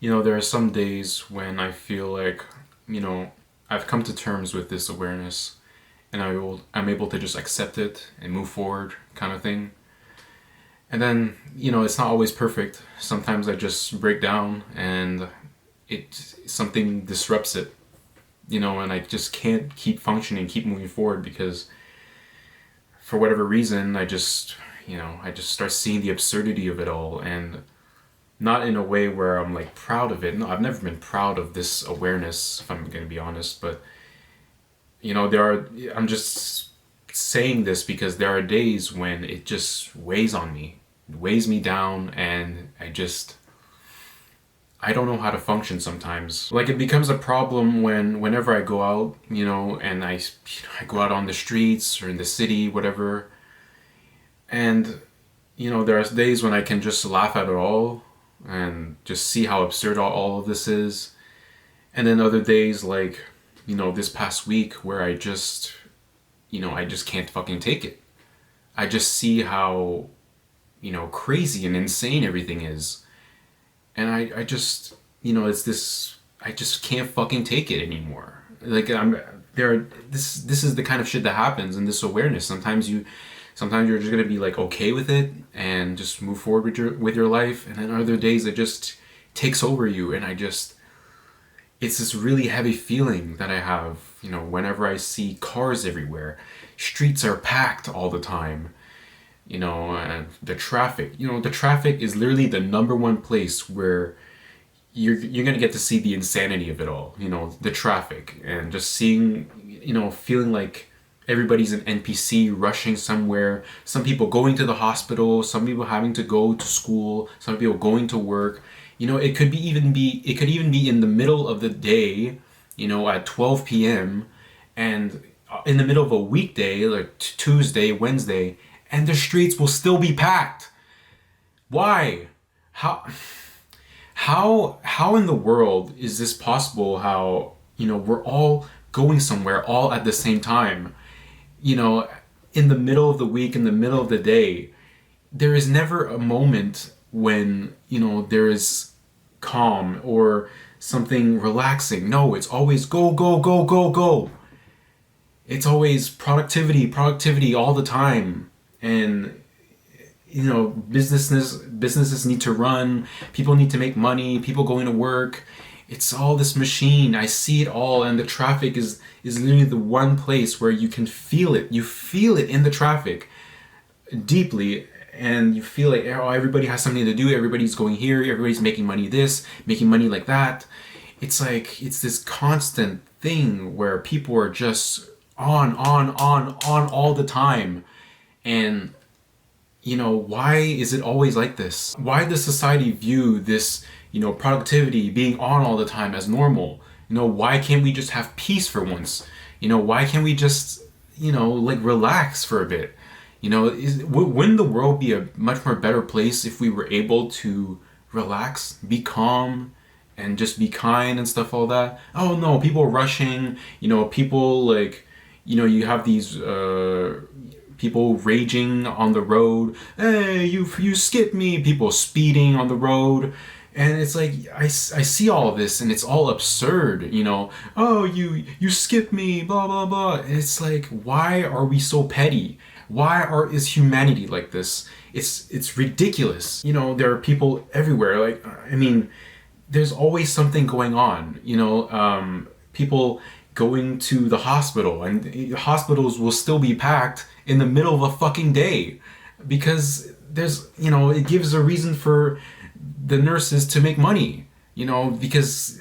There are some days when I feel like, you know, I've come to terms with this awareness and I'm able to just accept it and move forward kind of thing. And then, it's not always perfect. Sometimes I just break down and something disrupts it, and I just can't keep functioning, keep moving forward because for whatever reason, I just start seeing the absurdity of it all, and not in a way where I'm like proud of it. No, I've never been proud of this awareness, if I'm going to be honest. But I'm just saying this because there are days when it just weighs on me, it weighs me down, and I don't know how to function sometimes. Like it becomes a problem whenever I go out, and I go out on the streets or in the city, whatever, and there are days when I can just laugh at it all and just see how absurd all of this is. And then other days like, this past week where I just can't fucking take it. I just see how, crazy and insane everything is. And I just, it's this, I just can't fucking take it anymore. Like this is the kind of shit that happens in this awareness. Sometimes you're just gonna be like okay with it and just move forward with your life, and then other days it just takes over you, and it's this really heavy feeling that I have, whenever I see cars everywhere. Streets are packed all the time, and the traffic. The traffic is literally the number one place where you're gonna get to see the insanity of it all. The traffic and just seeing, feeling like everybody's an NPC rushing somewhere. Some people going to the hospital, some people having to go to school, some people going to work. It could even be in the middle of the day, at 12 p.m. and in the middle of a weekday, like Tuesday, Wednesday, and the streets will still be packed. Why? How in the world is this possible? How, we're all going somewhere all at the same time, in the middle of the week, in the middle of the day. There is never a moment when, there is calm or something relaxing. No, it's always go, go, go, go, go. It's always productivity all the time. And businesses need to run, people need to make money, people going to work. It's all this machine. I see it all, and the traffic is literally the one place where you can feel it. You feel it in the traffic deeply, and you feel like, oh, everybody has something to do, everybody's going here, everybody's making money this, making money like that. It's like, it's this constant thing where people are just on all the time. And why is it always like this? Why does society view this, productivity, being on all the time as normal? Why can't we just have peace for once? Why can't we just, like relax for a bit? Wouldn't the world be a much more better place if we were able to relax, be calm, and just be kind and stuff, all that? Oh no, people rushing, people like, you have these, people raging on the road. Hey, you skipped me. People speeding on the road. And it's like, I see all of this and it's all absurd, Oh, you skipped me, blah, blah, blah. And it's like, why are we so petty? Is humanity like this? It's ridiculous. There are people everywhere. Like, there's always something going on, people going to the hospital, and hospitals will still be packed in the middle of a fucking day because there's, it gives a reason for the nurses to make money, because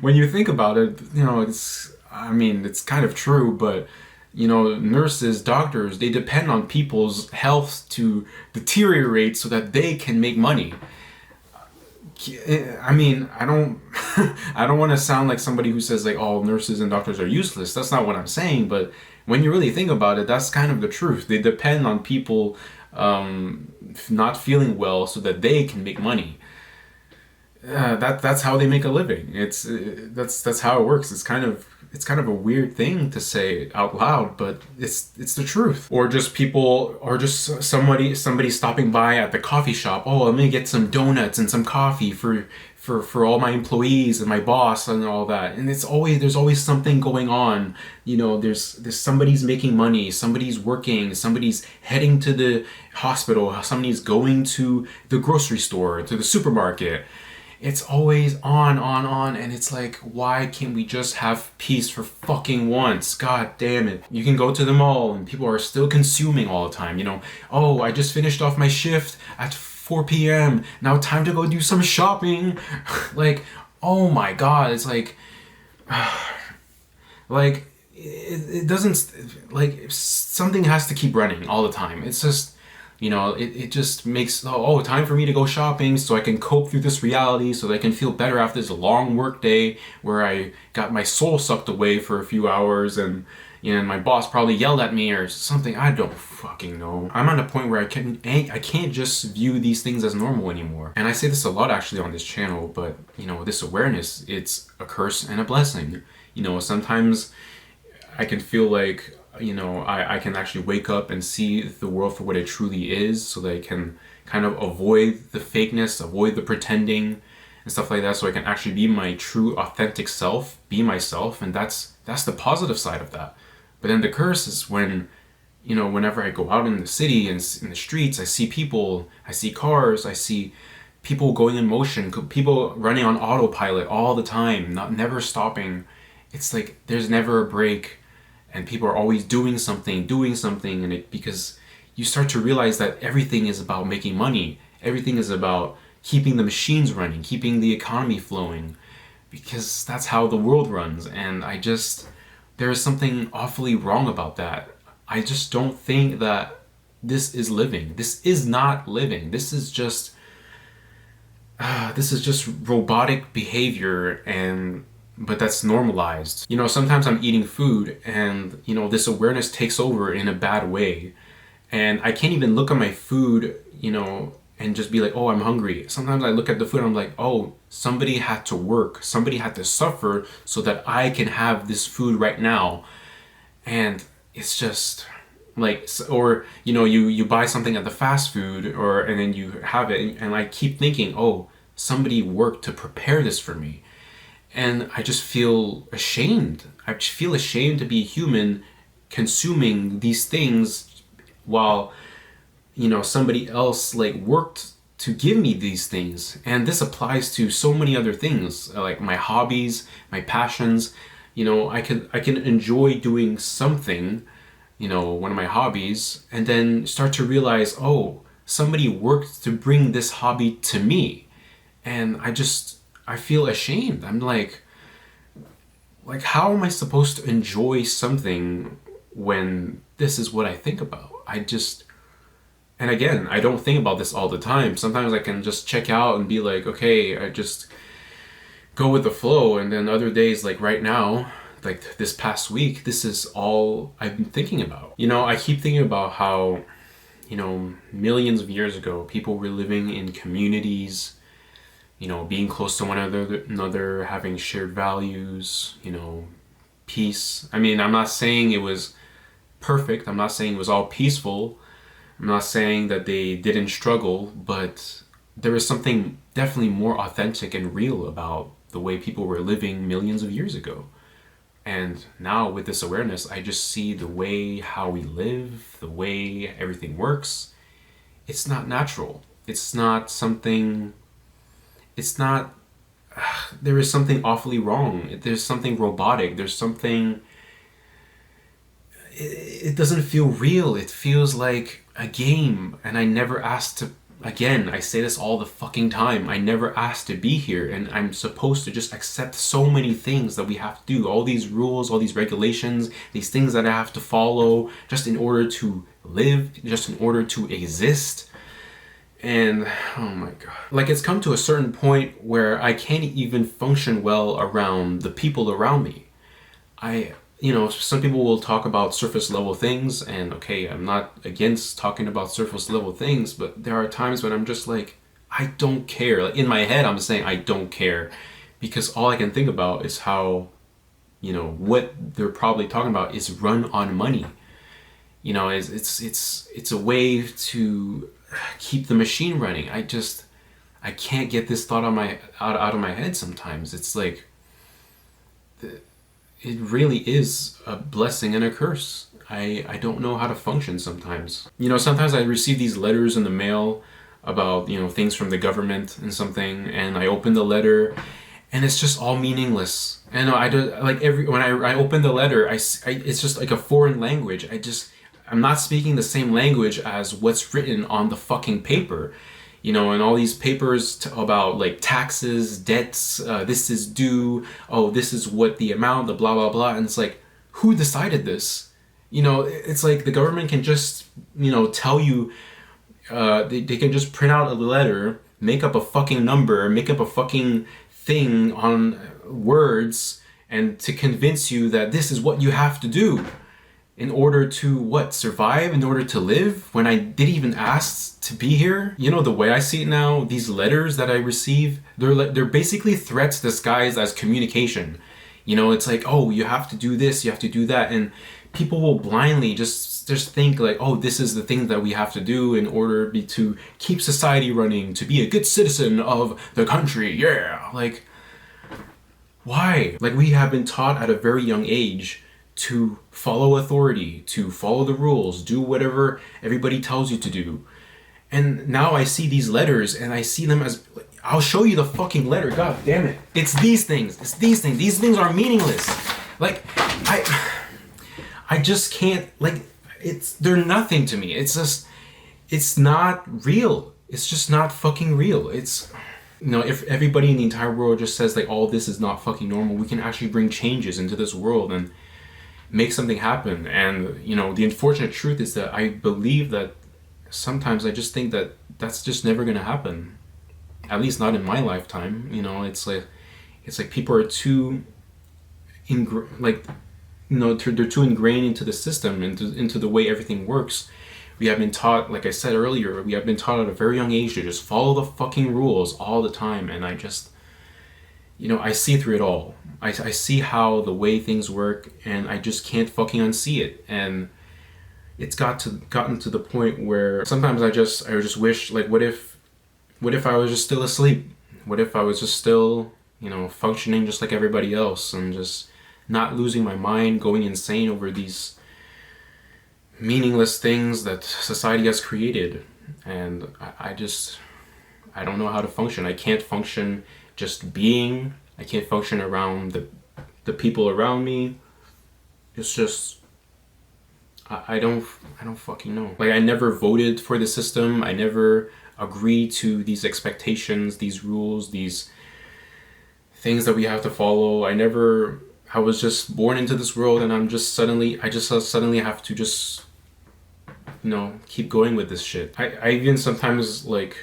when you think about it, it's kind of true, but nurses, doctors, they depend on people's health to deteriorate so that they can make money. I don't I don't want to sound like somebody who says like all nurses and doctors are useless. That's not what I'm saying, but when you really think about it, that's kind of the truth. They depend on people not feeling well so that they can make money. That's how they make a living. That's how it works. It's kind of a weird thing to say out loud, but it's the truth. Or just people, or just somebody stopping by at the coffee shop. Oh, let me get some donuts and some coffee for for all my employees and my boss and all that. And there's always something going on. There's somebody's making money, somebody's working, somebody's heading to the hospital, somebody's going to the grocery store, to the supermarket. It's always on, and it's like, why can't we just have peace for fucking once? God damn it. You can go to the mall and people are still consuming all the time, Oh, I just finished off my shift at 4 p.m. Now time to go do some shopping. Like, oh my God, it's like, it doesn't, like, something has to keep running all the time. It's just, it just makes, time for me to go shopping so I can cope through this reality, so that I can feel better after this long work day where I got my soul sucked away for a few hours, and my boss probably yelled at me or something. I don't fucking know. I'm at a point where I can't just view these things as normal anymore. And I say this a lot actually on this channel, but this awareness, it's a curse and a blessing. Sometimes I can feel like, I can actually wake up and see the world for what it truly is, so that I can kind of avoid the fakeness, avoid the pretending and stuff like that, so I can actually be my true authentic self, be myself. And that's the positive side of that. But then the curse is when, whenever I go out in the city and in the streets, I see people, I see cars, I see people going in motion, people running on autopilot all the time, never stopping. It's like there's never a break. And people are always doing something, and because you start to realize that everything is about making money. Everything is about keeping the machines running, keeping the economy flowing, because that's how the world runs. And there is something awfully wrong about that. I just don't think that this is living. This is not living. This is just robotic behavior, but that's normalized. Sometimes I'm eating food and, this awareness takes over in a bad way. And I can't even look at my food, and just be like, oh, I'm hungry. Sometimes I look at the food and I'm like, oh, somebody had to work. Somebody had to suffer so that I can have this food right now. And it's just like, or, you buy something at the fast food and then you have it. And I keep thinking, oh, somebody worked to prepare this for me. And I just feel ashamed. I just feel ashamed to be human consuming these things while, somebody else worked to give me these things. And this applies to so many other things, like my hobbies, my passions. I can enjoy doing something, one of my hobbies, and then start to realize, oh, somebody worked to bring this hobby to me. And I feel ashamed. I'm like, how am I supposed to enjoy something when this is what I think about? And again, I don't think about this all the time. Sometimes I can just check out and be like, okay, I just go with the flow. And then other days, like right now, like this past week, this is all I've been thinking about. I keep thinking about how, millions of years ago, people were living in communities, being close to one another, having shared values, peace. I mean, I'm not saying it was perfect. I'm not saying it was all peaceful. I'm not saying that they didn't struggle, but there was something definitely more authentic and real about the way people were living millions of years ago. And now with this awareness, I just see the way how we live, the way everything works. It's not natural. It's not something... It's not, there is something awfully wrong. There's something robotic. There's something, it doesn't feel real. It feels like a game. And I never asked to, again, I say this all the fucking time. I never asked to be here. And I'm supposed to just accept so many things that we have to do. All these rules, all these regulations, these things that I have to follow just in order to live, just in order to exist. And oh my God, it's come to a certain point where I can't even function well around the people around me. Some people will talk about surface level things, and okay, I'm not against talking about surface level things, but there are times when I'm just like, I don't care. Like in my head, I'm saying I don't care, because all I can think about is how, what they're probably talking about is run on money. It's a way to keep the machine running. I I can't get this thought out of my head sometimes. It's like, it really is a blessing and a curse. I don't know how to function sometimes. Sometimes I receive these letters in the mail about, things from the government and something, and I open the letter and it's just all meaningless. And I do, like, when I open the letter, it's just like a foreign language. I'm not speaking the same language as what's written on the fucking paper. And all these papers about like taxes, debts, this is due, oh, this is what the amount, the blah, blah, blah. And it's like, who decided this? It's like the government can just, tell you, they can just print out a letter, make up a fucking number, make up a fucking thing on words, and to convince you that this is what you have to do in order to survive, in order to live, when I didn't even ask to be here. The way I see it now, these letters that I receive, they're basically threats disguised as communication. It's like, oh, you have to do this, you have to do that, and people will blindly just think like, oh, this is the thing that we have to do in order to keep society running, to be a good citizen of the country. Yeah, like, why? Like, we have been taught at a very young age to follow authority, to follow the rules, do whatever everybody tells you to do. And now I see these letters and I see them as, I'll show you the fucking letter, god damn it. It's these things. These things are meaningless. Like, I just can't, like, they're nothing to me. It's not real. It's just not fucking real. If everybody in the entire world just says like, all this is not fucking normal, we can actually bring changes into this world and make something happen. And the unfortunate truth is that I believe that sometimes I just think that that's just never gonna happen, at least not in my lifetime. It's like people are too they're too ingrained into the system, into the way everything works. We have been taught, like I said earlier, we have been taught at a very young age to just follow the fucking rules all the time. And I just, I see through it all. I see how the way things work, and I just can't fucking unsee it. And it's gotten to the point where sometimes I just wish, like, what if I was just still asleep? What if I was just still, functioning just like everybody else, and just not losing my mind, going insane over these meaningless things that society has created. And I don't know how to function. I can't function just being. I can't function around the people around me. It's just, I don't fucking know. Like, I never voted for the system. I never agreed to these expectations, these rules, these things that we have to follow. I was just born into this world, and I just suddenly have to just, keep going with this shit. I even sometimes like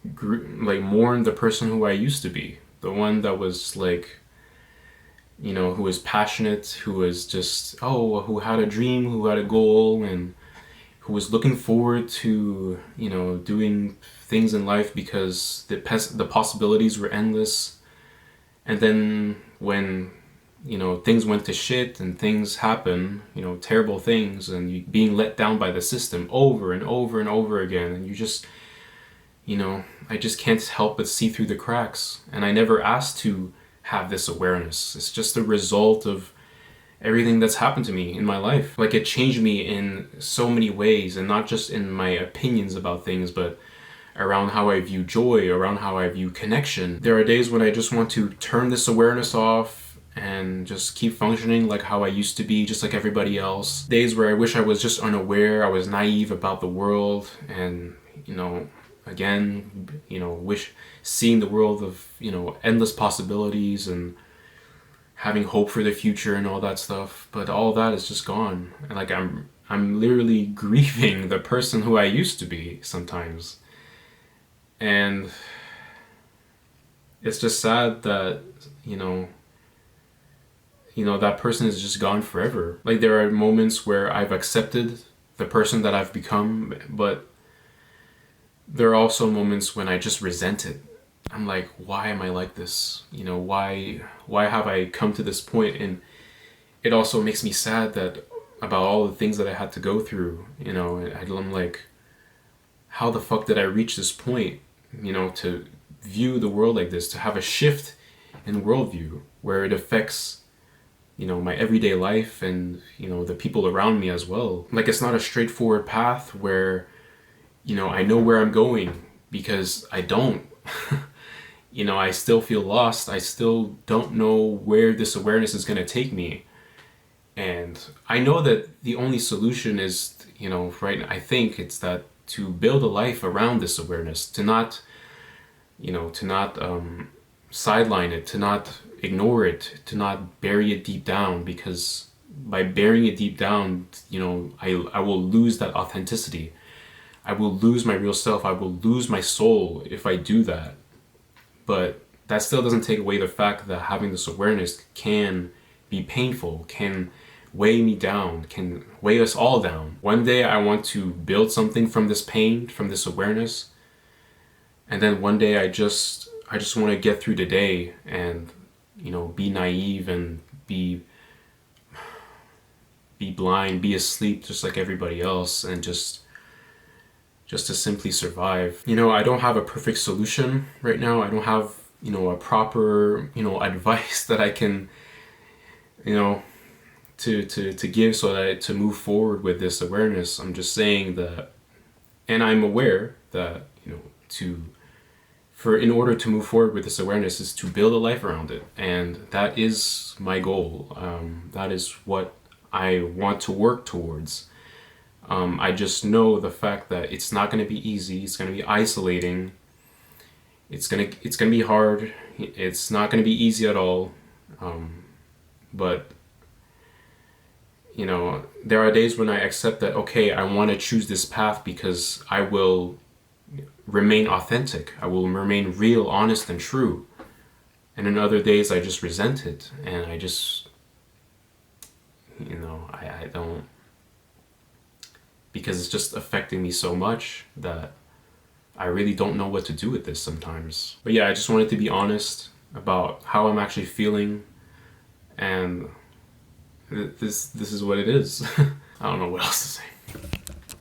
mourn the person who I used to be. The one that was like, who was passionate, who was just, who had a dream, who had a goal, and who was looking forward to, doing things in life because the possibilities were endless. And then when, things went to shit and things happen, terrible things, and you being let down by the system over and over and over again, and you just, I just can't help but see through the cracks. And I never asked to have this awareness. It's just a result of everything that's happened to me in my life. Like, it changed me in so many ways, and not just in my opinions about things, but around how I view joy, around how I view connection. There are days when I just want to turn this awareness off and just keep functioning like how I used to be, just like everybody else. Days where I wish I was just unaware, I was naive about the world, and, wish seeing the world of, endless possibilities and having hope for the future and all that stuff. But all that is just gone. And like, I'm literally grieving the person who I used to be sometimes. And it's just sad that, that person is just gone forever. Like, there are moments where I've accepted the person that I've become, but there are also moments when I just resent it. I'm like, why am I like this? Why have I come to this point? And it also makes me sad that about all the things that I had to go through, I'm like, how the fuck did I reach this point, to view the world like this, to have a shift in worldview where it affects, you know, my everyday life and, you know, the people around me as well. Like, it's not a straightforward path where, you know, I know where I'm going, because I don't. You know, I still feel lost. I still don't know where this awareness is going to take me. And I know that the only solution is, you know, right, I think it's that to build a life around this awareness, to not, you know, to not sideline it, to not ignore it, to not bury it deep down, because by burying it deep down, you know, I will lose that authenticity. I will lose my real self. I will lose my soul if I do that. But that still doesn't take away the fact that having this awareness can be painful, can weigh me down, can weigh us all down. One day I want to build something from this pain, from this awareness. And then one day I just want to get through the day and, you know, be naive and be blind, be asleep just like everybody else, and just to simply survive. You know, I don't have a perfect solution right now. I don't have, you know, a proper, you know, advice that I can, you know, to give so that to move forward with this awareness. I'm just saying that, and I'm aware that, you know, in order to move forward with this awareness is to build a life around it. And that is my goal. That is what I want to work towards. I just know the fact that it's not going to be easy. It's going to be isolating. It's going to be hard. It's not going to be easy at all. But, you know, there are days when I accept that, okay, I want to choose this path because I will remain authentic. I will remain real, honest, and true. And in other days, I just resent it. And I just, you know, I don't, because it's just affecting me so much that I really don't know what to do with this sometimes. But yeah, I just wanted to be honest about how I'm actually feeling, and this is what it is. I don't know what else to say.